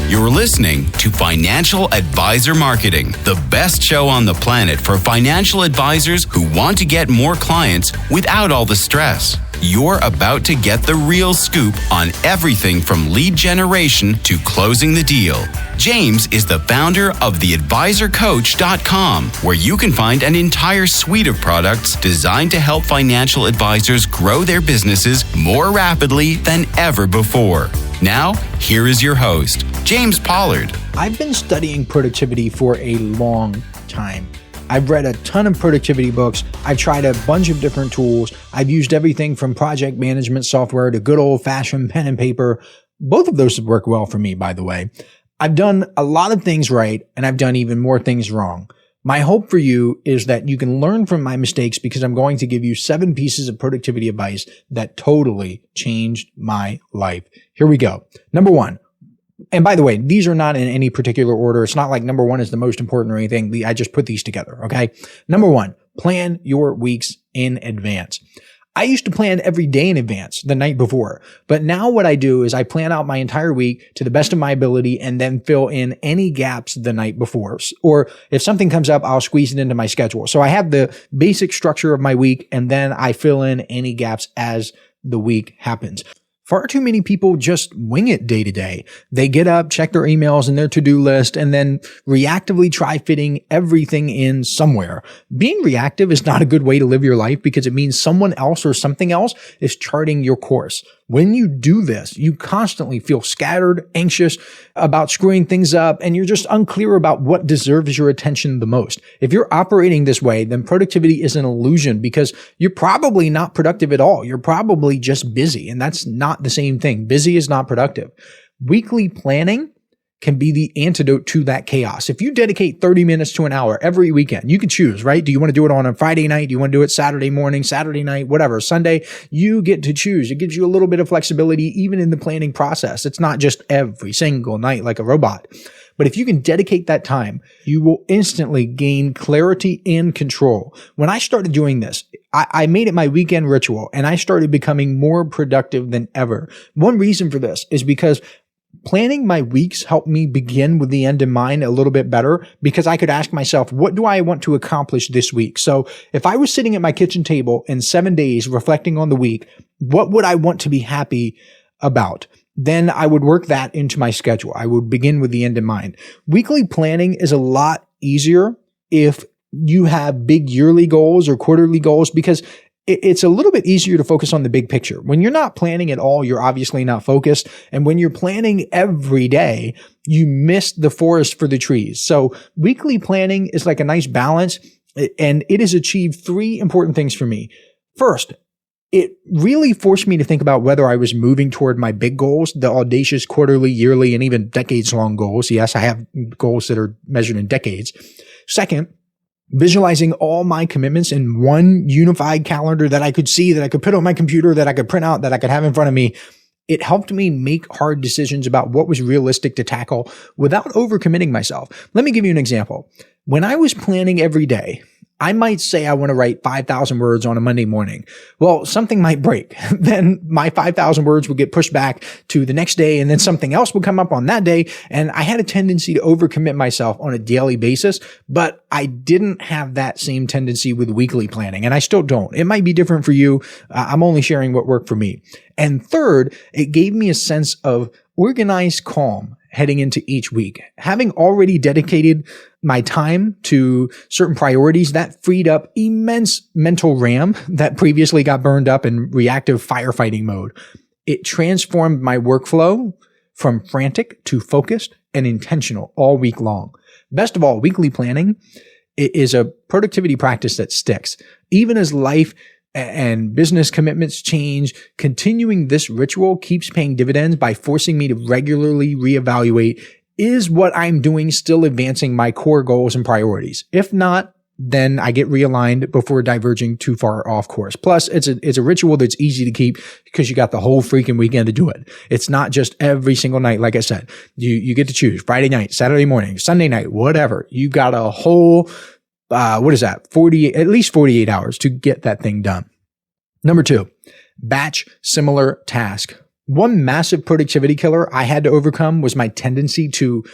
You're listening to Financial Advisor Marketing, the best show on the planet for financial advisors who want to get more clients without all the stress. You're about to get the real scoop on everything from lead generation to closing the deal. James is the founder of theadvisorcoach.com, where you can find an entire suite of products designed to help financial advisors grow their businesses more rapidly than ever before. Now, here is your host, James Pollard. I've been studying productivity for a long time. I've read a ton of productivity books. I've tried a bunch of different tools. I've used everything from project management software to good old-fashioned pen and paper. Both of those work well for me, by the way. I've done a lot of things right, and I've done even more things wrong. My hope for you is that you can learn from my mistakes, because I'm going to give you 7 pieces of productivity advice that totally changed my life. Here we go. Number 1. And by the way, these are not in any particular order. It's not like number 1 is the most important or anything. I just put these together, okay? Number 1, plan your weeks in advance. I used to plan every day in advance, the night before. But now what I do is I plan out my entire week to the best of my ability and then fill in any gaps the night before. Or if something comes up, I'll squeeze it into my schedule. So I have the basic structure of my week, and then I fill in any gaps as the week happens. Far too many people just wing it day to day. They get up, check their emails and their to-do list, and then reactively try fitting everything in somewhere. Being reactive is not a good way to live your life, because it means someone else or something else is charting your course. When you do this, you constantly feel scattered, anxious about screwing things up, and you're just unclear about what deserves your attention the most. If you're operating this way, then productivity is an illusion, because you're probably not productive at all. You're probably just busy, and that's not the same thing. Busy is not productive. Weekly planning can be the antidote to that chaos. If you dedicate 30 minutes to an hour every weekend, you can choose, right? Do you want to do it on a Friday night? Do you want to do it Saturday morning, Saturday night, whatever, Sunday? You get to choose. It gives you a little bit of flexibility even in the planning process. It's not just every single night like a robot. But if you can dedicate that time, you will instantly gain clarity and control. When I started doing this, I made it my weekend ritual, and I started becoming more productive than ever. One reason for this is because planning my weeks helped me begin with the end in mind a little bit better, because I could ask myself, what do I want to accomplish this week? So if I was sitting at my kitchen table in 7 days reflecting on the week, what would I want to be happy about? Then I would work that into my schedule. I would begin with the end in mind. Weekly planning is a lot easier if you have big yearly goals or quarterly goals, because it's a little bit easier to focus on the big picture. When you're not planning at all, you're obviously not focused. And when you're planning every day, you miss the forest for the trees. So weekly planning is like a nice balance, and it has achieved 3 important things for me. First, it really forced me to think about whether I was moving toward my big goals, the audacious quarterly, yearly, and even decades-long goals. Yes, I have goals that are measured in decades. Second, visualizing all my commitments in one unified calendar that I could see, that I could put on my computer, that I could print out, that I could have in front of me. It helped me make hard decisions about what was realistic to tackle without overcommitting myself. Let me give you an example. When I was planning every day, I might say I want to write 5,000 words on a Monday morning. Well, something might break. Then my 5,000 words would get pushed back to the next day, and then something else would come up on that day. And I had a tendency to overcommit myself on a daily basis, but I didn't have that same tendency with weekly planning, and I still don't. It might be different for you. I'm only sharing what worked for me. And third, it gave me a sense of organized calm heading into each week. Having already dedicated my time to certain priorities, that freed up immense mental RAM that previously got burned up in reactive firefighting mode. It transformed my workflow from frantic to focused and intentional all week long. Best of all, weekly planning is a productivity practice that sticks. Even as life and business commitments change, continuing this ritual keeps paying dividends by forcing me to regularly reevaluate, is what I'm doing still advancing my core goals and priorities? If not, then I get realigned before diverging too far off course. Plus, it's a ritual that's easy to keep because you got the whole freaking weekend to do it. It's not just every single night. Like I said, you get to choose Friday night, Saturday morning, Sunday night, whatever. You got a whole, at least 48 hours to get that thing done. Number 2, batch similar task. One massive productivity killer I had to overcome was my tendency to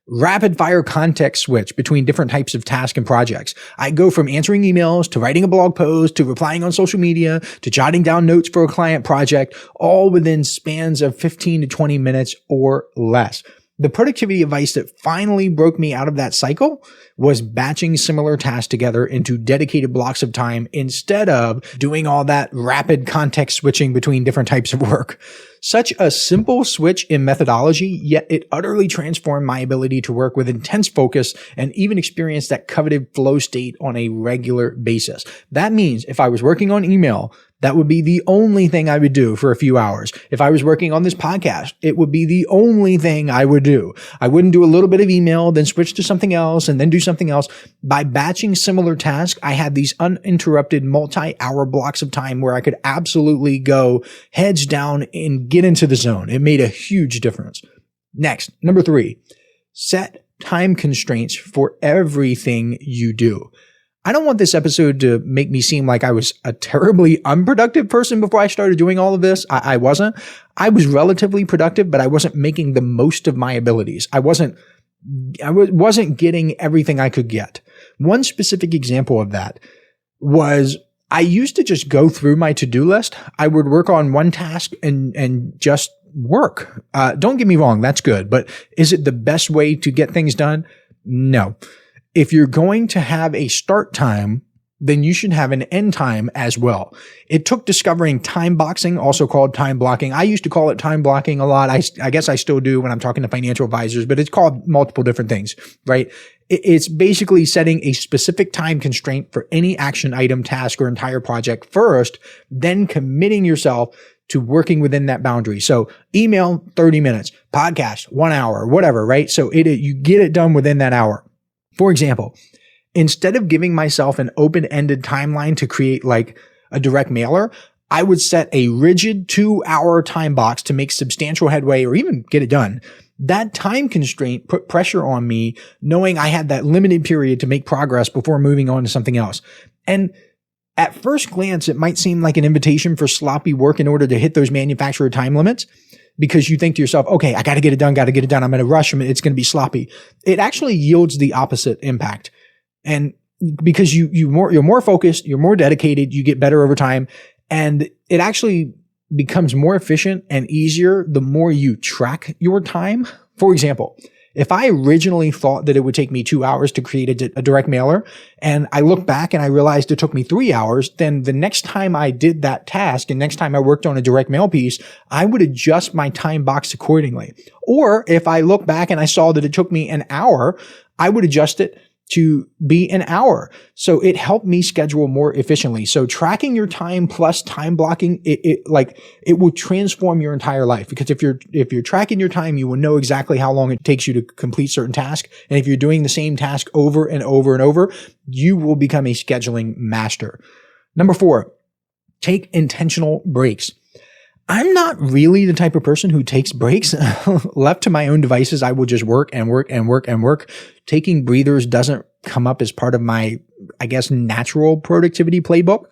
rapid fire context switch between different types of tasks and projects. I go from answering emails to writing a blog post to replying on social media to jotting down notes for a client project, all within spans of 15 to 20 minutes or less. The productivity advice that finally broke me out of that cycle was batching similar tasks together into dedicated blocks of time instead of doing all that rapid context switching between different types of work. Such a simple switch in methodology, yet it utterly transformed my ability to work with intense focus and even experience that coveted flow state on a regular basis. That means if I was working on email, that would be the only thing I would do for a few hours. If I was working on this podcast, it would be the only thing I would do. I wouldn't do a little bit of email, then switch to something else, and then do something else. By batching similar tasks, I had these uninterrupted multi-hour blocks of time where I could absolutely go heads down and get into the zone. It made a huge difference. Next, number 3, set time constraints for everything you do. I don't want this episode to make me seem like I was a terribly unproductive person before I started doing all of this. I wasn't. I was relatively productive, but I wasn't making the most of my abilities. I wasn't getting everything I could get. One specific example of that was I used to just go through my to-do list. I would work on one task and just work. Don't get me wrong. That's good. But is it the best way to get things done? No. If you're going to have a start time, then you should have an end time as well. It took discovering time boxing, also called time blocking. I used to call it time blocking a lot. I guess I still do when I'm talking to financial advisors, but it's called multiple different things, right? It's basically setting a specific time constraint for any action item, task, or entire project first, then committing yourself to working within that boundary. So email, 30 minutes, podcast, 1 hour, whatever, right? So you get it done within that hour. For example, instead of giving myself an open-ended timeline to create like a direct mailer, I would set a rigid 2-hour time box to make substantial headway or even get it done. That time constraint put pressure on me, knowing I had that limited period to make progress before moving on to something else. And at first glance, it might seem like an invitation for sloppy work in order to hit those manufacturer time limits, because you think to yourself, okay, I got to get it done. I'm going to rush them. It's going to be sloppy. It actually yields the opposite impact. And because you're more focused, you're more dedicated, you get better over time. And it actually becomes more efficient and easier the more you track your time. For example, if I originally thought that it would take me 2 hours to create a direct mailer, and I look back and I realized it took me 3 hours, then the next time I did that task and next time I worked on a direct mail piece, I would adjust my time box accordingly. Or if I look back and I saw that it took me an hour, I would adjust it to be an hour. So it helped me schedule more efficiently. So tracking your time plus time blocking, it will transform your entire life, because if you're tracking your time, you will know exactly how long it takes you to complete certain tasks. And if you're doing the same task over and over and over, you will become a scheduling master. Number 4, take intentional breaks. I'm not really the type of person who takes breaks. Left to my own devices, I will just work and work and work and work. Taking breathers doesn't come up as part of my, I guess, natural productivity playbook.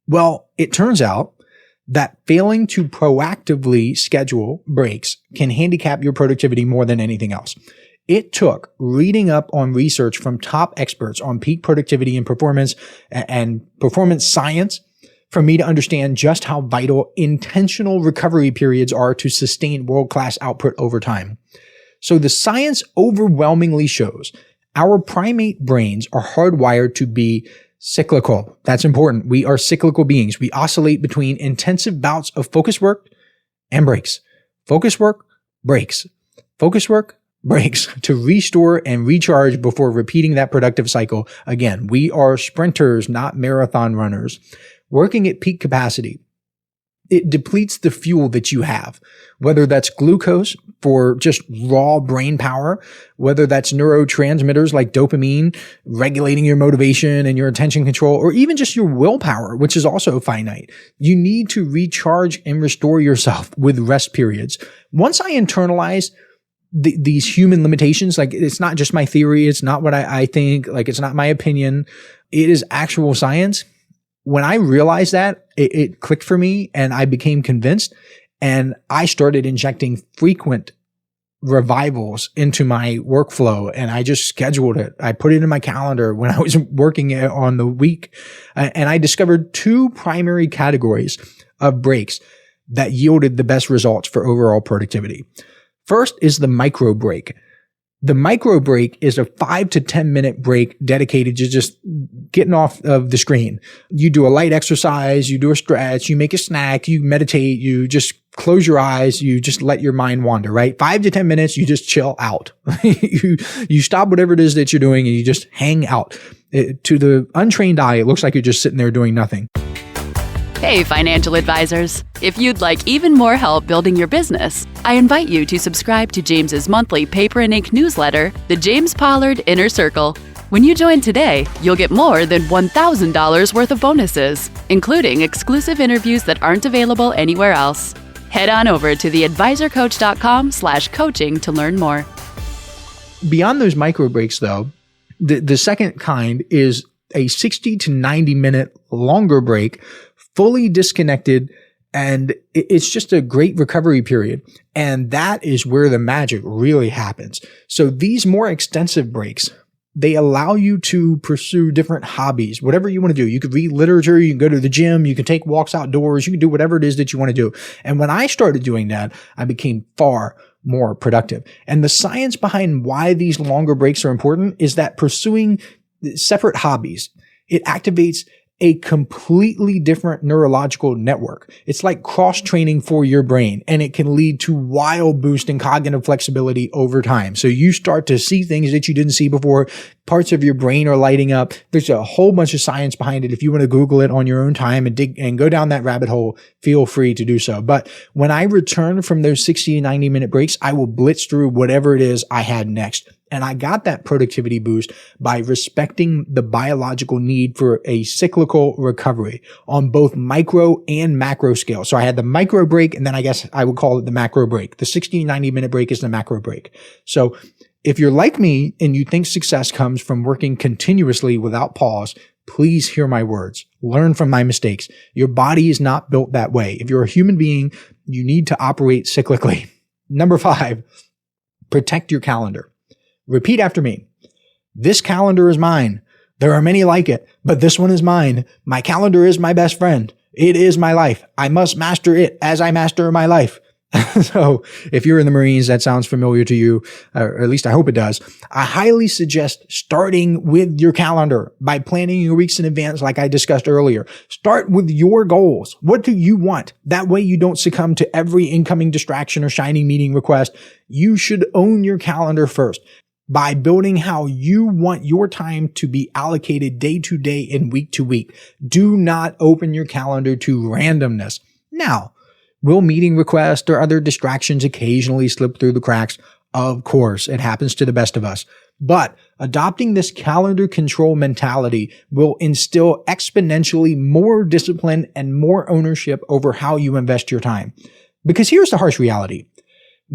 Well, it turns out that failing to proactively schedule breaks can handicap your productivity more than anything else. It took reading up on research from top experts on peak productivity and performance science for me to understand just how vital intentional recovery periods are to sustain world-class output over time. So the science overwhelmingly shows our primate brains are hardwired to be cyclical. That's important. We are cyclical beings. We oscillate between intensive bouts of focus work and breaks. Focus work, breaks. Focus work, breaks, to restore and recharge before repeating that productive cycle again. We are sprinters, not marathon runners. Working at peak capacity, it depletes the fuel that you have, whether that's glucose for just raw brain power, whether that's neurotransmitters like dopamine, regulating your motivation and your attention control, or even just your willpower, which is also finite. You need to recharge and restore yourself with rest periods. Once I internalized these human limitations, like it's not just my theory, it's not what I think, like it's not my opinion, it is actual science. When I realized that, it clicked for me and I became convinced. And I started injecting frequent revivals into my workflow, and I just scheduled it. I put it in my calendar when I was working on the week. And I discovered two primary categories of breaks that yielded the best results for overall productivity. First is the micro break. The micro break is a 5 to 10 minute break dedicated to just getting off of the screen. You do a light exercise, you do a stretch, you make a snack, you meditate, you just close your eyes, you just let your mind wander, right? 5 to 10 minutes, you just chill out. you stop whatever it is that you're doing and you just hang out. To the untrained eye, it looks like you're just sitting there doing nothing. Hey, financial advisors. If you'd like even more help building your business, I invite you to subscribe to James's monthly paper and ink newsletter, The James Pollard Inner Circle. When you join today, you'll get more than $1,000 worth of bonuses, including exclusive interviews that aren't available anywhere else. Head on over to theadvisorcoach.com/coaching to learn more. Beyond those micro breaks, though, the second kind is a 60 to 90 minute longer break, fully disconnected, and it's just a great recovery period. And that is where the magic really happens. So these more extensive breaks, they allow you to pursue different hobbies, whatever you want to do. You could read literature, you can go to the gym, you can take walks outdoors, you can do whatever it is that you want to do. And when I started doing that, I became far more productive. And the science behind why these longer breaks are important is that pursuing separate hobbies, it activates a completely different neurological network. It's like cross-training for your brain, and it can lead to wild boost in cognitive flexibility over time. So you start to see things that you didn't see before. Parts of your brain are lighting up. There's a whole bunch of science behind it. If you want to Google it on your own time and dig and go down that rabbit hole, feel free to do so. But when I return from those 60 to 90 minute breaks, I will blitz through whatever it is I had next. And I got that productivity boost by respecting the biological need for a cyclical recovery on both micro and macro scale. So I had the micro break, and then I guess I would call it the macro break. The 60 to 90 minute break is the macro break. So if you're like me and you think success comes from working continuously without pause, please hear my words. Learn from my mistakes. Your body is not built that way. If you're a human being, you need to operate cyclically. Number 5, protect your calendar. Repeat after me. This calendar is mine. There are many like it, but this one is mine. My calendar is my best friend. It is my life. I must master it as I master my life. So if you're in the Marines, that sounds familiar to you, or at least I hope it does. I highly suggest starting with your calendar by planning your weeks in advance, like I discussed earlier. Start with your goals. What do you want? That way you don't succumb to every incoming distraction or shining meeting request. You should own your calendar first by building how you want your time to be allocated day to day and week to week. Do not open your calendar to randomness. Now, will meeting requests or other distractions occasionally slip through the cracks? Of course, it happens to the best of us. But adopting this calendar control mentality will instill exponentially more discipline and more ownership over how you invest your time. Because here's the harsh reality.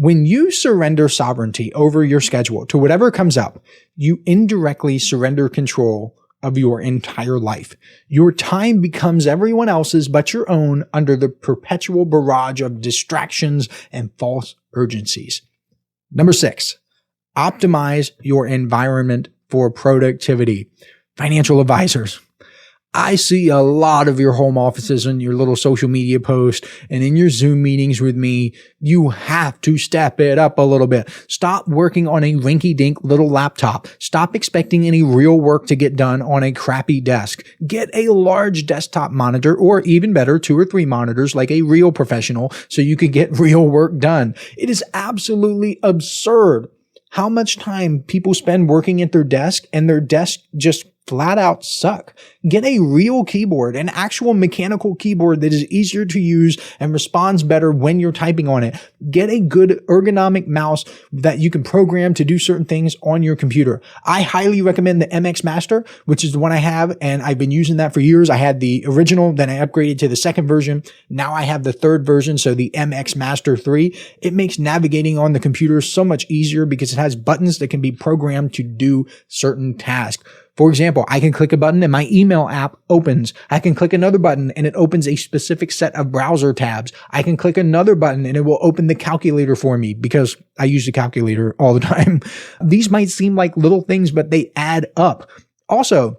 When you surrender sovereignty over your schedule to whatever comes up, you indirectly surrender control of your entire life. Your time becomes everyone else's but your own under the perpetual barrage of distractions and false urgencies. Number 6, optimize your environment for productivity. Financial advisors, I see a lot of your home offices and your little social media posts and in your Zoom meetings with me. You have to step it up a little bit. Stop working on a rinky-dink little laptop. Stop expecting any real work to get done on a crappy desk. Get a large desktop monitor, or even better, 2 or 3 monitors like a real professional so you can get real work done. It is absolutely absurd how much time people spend working at their desk, and their desk just flat out suck. Get a real keyboard, an actual mechanical keyboard that is easier to use and responds better when you're typing on it. Get a good ergonomic mouse that you can program to do certain things on your computer. I highly recommend the MX Master, which is the one I have, and I've been using that for years. I had the original, then I upgraded to the second version. Now I have the third version, so the MX Master 3. It makes navigating on the computer so much easier because it has buttons that can be programmed to do certain tasks. For example, I can click a button and my email app opens. I can click another button and it opens a specific set of browser tabs. I can click another button and it will open the calculator for me because I use the calculator all the time. These might seem like little things, but they add up. Also,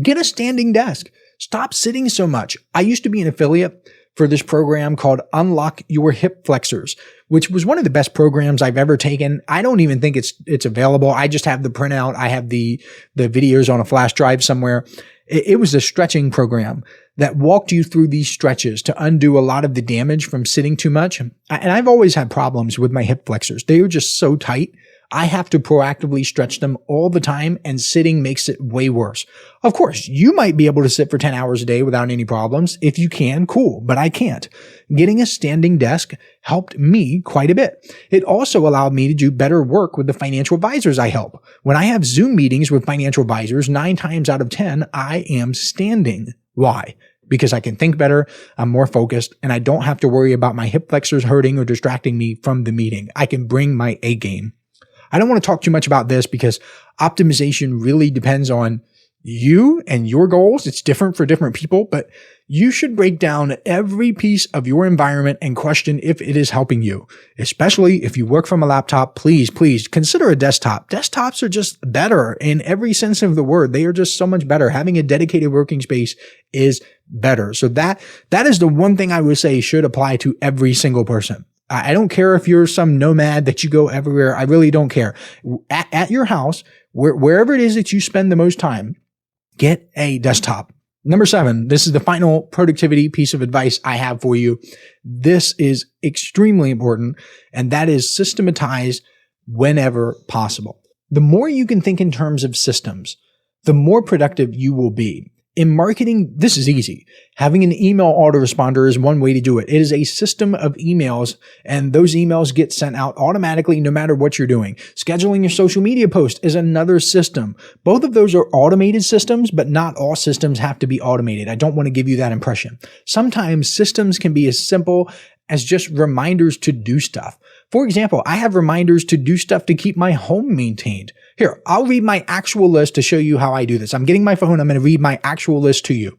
get a standing desk. Stop sitting so much. I used to be an affiliate for this program called Unlock Your Hip Flexors, which was one of the best programs I've ever taken. I don't even think it's available. I just have the printout. I have the videos on a flash drive somewhere. It was a stretching program that walked you through these stretches to undo a lot of the damage from sitting too much. And I've always had problems with my hip flexors. They are just so tight. I have to proactively stretch them all the time, and sitting makes it way worse. Of course, you might be able to sit for 10 hours a day without any problems. If you can, cool, but I can't. Getting a standing desk helped me quite a bit. It also allowed me to do better work with the financial advisors I help. When I have Zoom meetings with financial advisors, 9 times out of 10, I am standing. Why? Because I can think better, I'm more focused, and I don't have to worry about my hip flexors hurting or distracting me from the meeting. I can bring my A game. I don't want to talk too much about this because optimization really depends on you and your goals. It's different for different people, but you should break down every piece of your environment and question if it is helping you. Especially if you work from a laptop, please consider a desktop. Desktops are just better in every sense of the word. They are just so much better. Having a dedicated working space is better. So that is the one thing I would say should apply to every single person. I don't care if you're some nomad that you go everywhere. I really don't care. At your house, wherever it is that you spend the most time, get a desktop. Number 7, this is the final productivity piece of advice I have for you. This is extremely important, and that is systematize whenever possible. The more you can think in terms of systems, the more productive you will be. In marketing, this is easy. Having an email autoresponder is one way to do it. It is a system of emails, and those emails get sent out automatically no matter what you're doing. Scheduling your social media post is another system. Both of those are automated systems, but not all systems have to be automated. I don't want to give you that impression. Sometimes systems can be as simple as just reminders to do stuff. For example, I have reminders to do stuff to keep my home maintained. Here, I'll read my actual list to show you how I do this. I'm getting my phone. I'm going to read my actual list to you.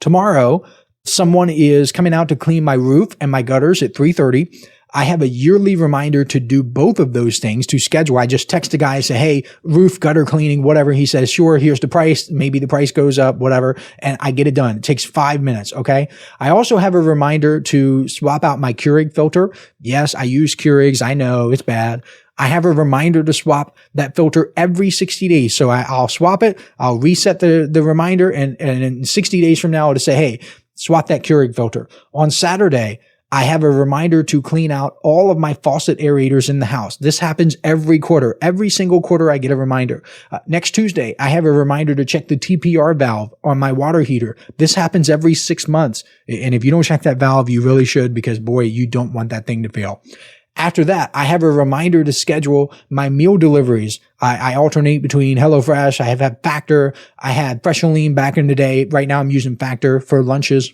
Tomorrow, someone is coming out to clean my roof and my gutters at 3:30. I have a yearly reminder to do both of those things to schedule. I just text the guy and say, hey, roof, gutter cleaning, whatever. He says, sure, here's the price. Maybe the price goes up, whatever. And I get it done. It takes 5 minutes. Okay. I also have a reminder to swap out my Keurig filter. Yes, I use Keurigs. I know it's bad. I have a reminder to swap that filter every 60 days. So I'll swap it. I'll reset the reminder. And in 60 days from now, I'll just say, hey, swap that Keurig filter. On Saturday, I have a reminder to clean out all of my faucet aerators in the house. This happens every quarter. Every single quarter, I get a reminder. Next Tuesday, I have a reminder to check the TPR valve on my water heater. This happens every 6 months. And if you don't check that valve, you really should, because boy, you don't want that thing to fail. After that, I have a reminder to schedule my meal deliveries. I alternate between HelloFresh. I have had Factor. I had Fresh and Lean back in the day. Right now, I'm using Factor for lunches.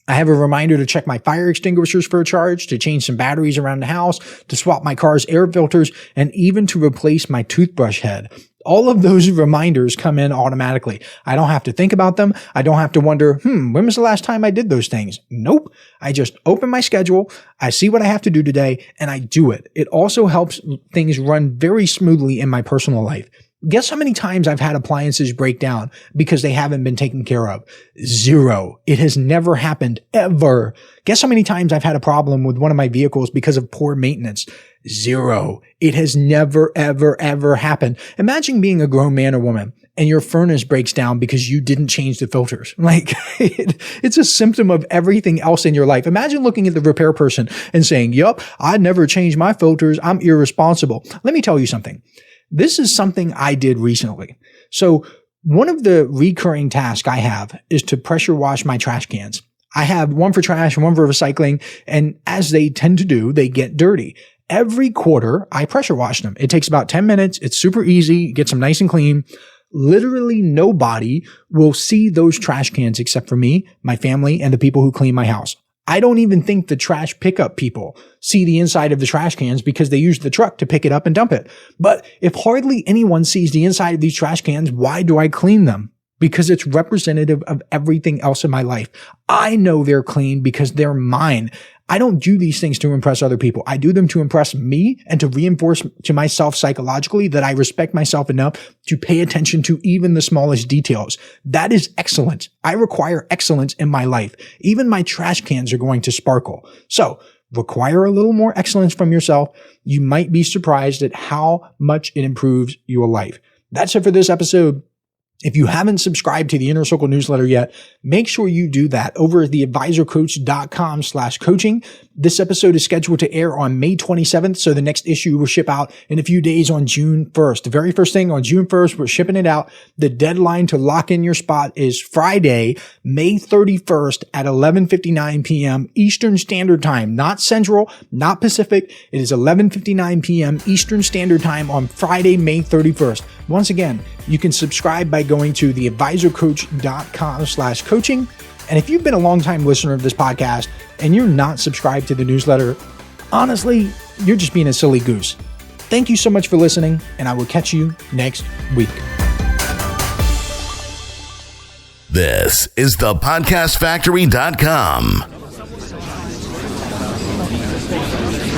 I have a reminder to check my fire extinguishers for a charge, to change some batteries around the house, to swap my car's air filters, and even to replace my toothbrush head. All of those reminders come in automatically. I don't have to think about them. I don't have to wonder, when was the last time I did those things? Nope. I just open my schedule. I see what I have to do today, and I do it. It also helps things run very smoothly in my personal life. Guess how many times I've had appliances break down because they haven't been taken care of? 0. It has never happened, ever. Guess how many times I've had a problem with one of my vehicles because of poor maintenance? 0. It has never, ever, ever happened. Imagine being a grown man or woman and your furnace breaks down because you didn't change the filters. Like, it's a symptom of everything else in your life. Imagine looking at the repair person and saying, yup, I never changed my filters. I'm irresponsible. Let me tell you something. This is something I did recently. So one of the recurring tasks I have is to pressure wash my trash cans. I have one for trash and one for recycling. And as they tend to do, they get dirty. Every quarter, I pressure wash them. It takes about 10 minutes. It's super easy. Gets them nice and clean. Literally nobody will see those trash cans except for me, my family, and the people who clean my house. I don't even think the trash pickup people see the inside of the trash cans because they use the truck to pick it up and dump it. But if hardly anyone sees the inside of these trash cans, why do I clean them? Because it's representative of everything else in my life. I know they're clean because they're mine. I don't do these things to impress other people. I do them to impress me and to reinforce to myself psychologically that I respect myself enough to pay attention to even the smallest details. That is excellence. I require excellence in my life. Even my trash cans are going to sparkle. So require a little more excellence from yourself. You might be surprised at how much it improves your life. That's it for this episode. If you haven't subscribed to the Inner Circle newsletter yet, make sure you do that over at theadvisorcoach.com/coaching. This episode is scheduled to air on May 27th, so the next issue will ship out in a few days on June 1st. The very first thing on June 1st, we're shipping it out. The deadline to lock in your spot is Friday, May 31st at 11:59 p.m. Eastern Standard Time, not Central, not Pacific. It is 11:59 p.m. Eastern Standard Time on Friday, May 31st. Once again, you can subscribe by going to theadvisorcoach.com/coaching. And if you've been a long-time listener of this podcast and you're not subscribed to the newsletter, honestly, you're just being a silly goose. Thank you so much for listening, and I will catch you next week. This is thepodcastfactory.com.